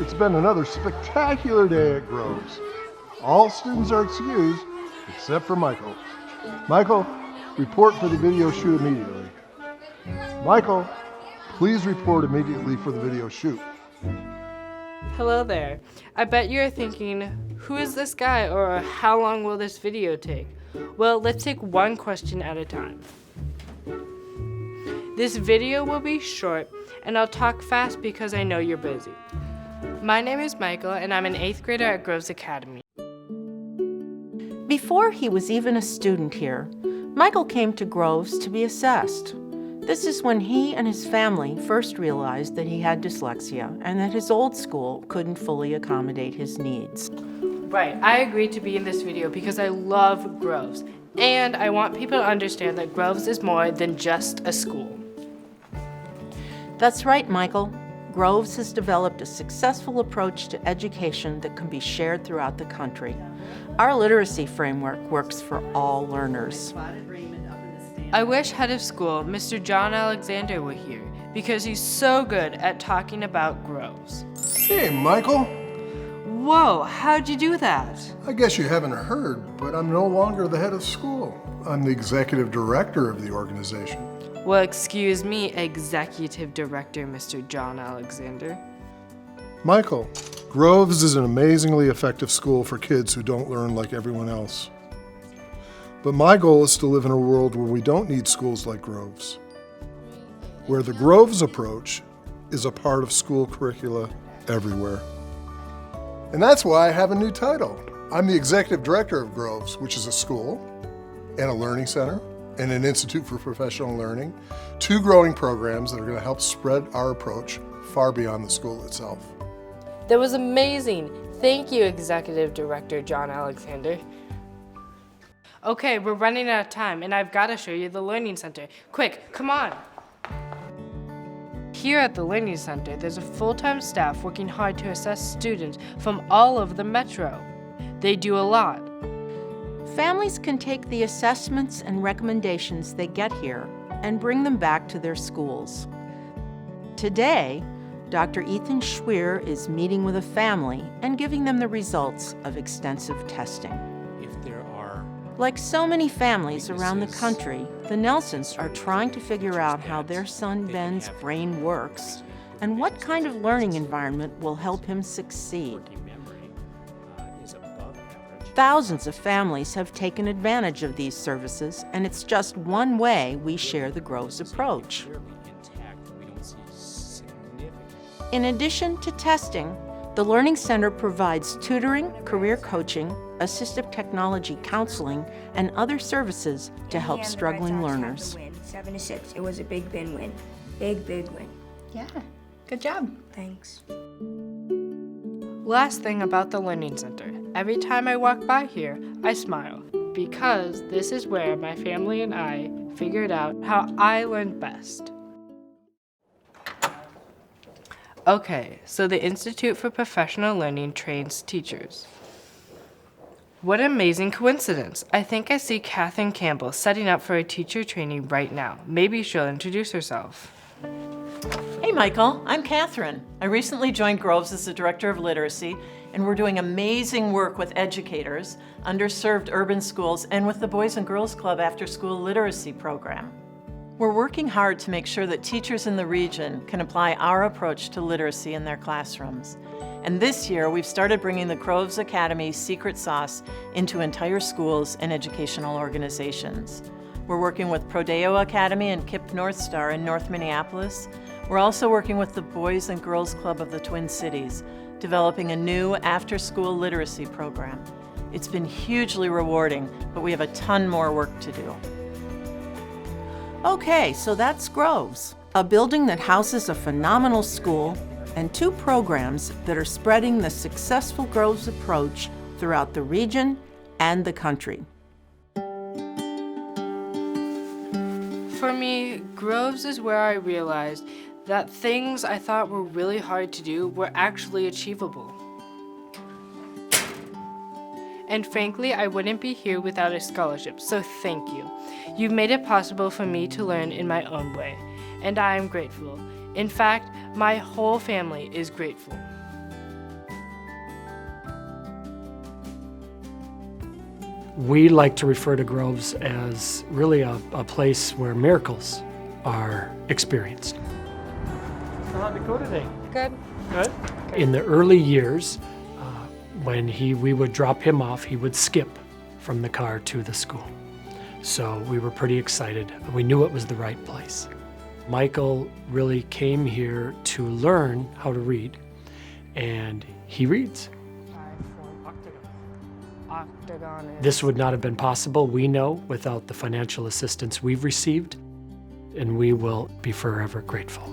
It's been another spectacular day at Groves. All students are excused except for Michael. Michael, report for the video shoot immediately. Michael, please report immediately for the video shoot. Hello there. I bet you're thinking, who is this guy or how long will this video take? Well, let's take one question at a time. This video will be short and I'll talk fast because I know you're busy. My name is Michael and I'm an 8th grader at Groves Academy. Before he was even a student here, Michael came to Groves to be assessed. This is when he and his family first realized that he had dyslexia and that his old school couldn't fully accommodate his needs. Right, I agreed to be in this video because I love Groves, and I want people to understand that Groves is more than just a school. That's right, Michael. Groves has developed a successful approach to education that can be shared throughout the country. Our literacy framework works for all learners. I wish head of school, Mr. John Alexander, were here because he's so good at talking about Groves. Hey, Michael. Whoa, how'd you do that? I guess you haven't heard, but I'm no longer the head of school. I'm the executive director of the organization. Well, excuse me, Executive Director, Mr. John Alexander. Michael, Groves is an amazingly effective school for kids who don't learn like everyone else. But my goal is to live in a world where we don't need schools like Groves, where the Groves approach is a part of school curricula everywhere. And that's why I have a new title. I'm the executive director of Groves, which is a school and a learning center and an institute for professional learning, 2 growing programs that are going to help spread our approach far beyond the school itself. That was amazing. Thank you, Executive Director John Alexander. Okay, we're running out of time, and I've got to show you the Learning Center. Quick, come on. Here at the Learning Center, there's a full-time staff working hard to assess students from all over the metro. They do a lot. Families can take the assessments and recommendations they get here and bring them back to their schools. Today, Dr. Ethan Schweer is meeting with a family and giving them the results of extensive testing. Like so many families around the country, the Nelsons are trying to figure out how their son Ben's brain works and what kind of learning environment will help him succeed. Thousands of families have taken advantage of these services, and it's just one way we share the Groves approach. In addition to testing, the Learning Center provides tutoring, career coaching, assistive technology counseling, and other services to help struggling learners. 7-6. It was a big win. Big win. Yeah, good job. Thanks. Last thing about the Learning Center. Every time I walk by here, I smile because this is where my family and I figured out how I learned best. Okay, so the Institute for Professional Learning trains teachers. What an amazing coincidence. I think I see Katherine Campbell setting up for a teacher training right now. Maybe she'll introduce herself. Hey Michael, I'm Katherine. I recently joined Groves as the Director of Literacy, and we're doing amazing work with educators, underserved urban schools, and with the Boys and Girls Club after-school literacy program. We're working hard to make sure that teachers in the region can apply our approach to literacy in their classrooms. And this year, we've started bringing the Groves Academy secret sauce into entire schools and educational organizations. We're working with Prodeo Academy and KIPP North Star in North Minneapolis. We're also working with the Boys and Girls Club of the Twin Cities, developing a new after-school literacy program. It's been hugely rewarding, but we have a ton more work to do. Okay, so that's Groves, a building that houses a phenomenal school and 2 programs that are spreading the successful Groves approach throughout the region and the country. For me, Groves is where I realized that things I thought were really hard to do were actually achievable. And frankly, I wouldn't be here without a scholarship, so thank you. You've made it possible for me to learn in my own way, and I am grateful. In fact, my whole family is grateful. We like to refer to Groves as really a place where miracles are experienced. So how'd it go today? Good. Good. In the early years, when we would drop him off, he would skip from the car to the school. So we were pretty excited. We knew it was the right place. Michael really came here to learn how to read, and he reads. Octagon is... This would not have been possible, we know, without the financial assistance we've received, and we will be forever grateful.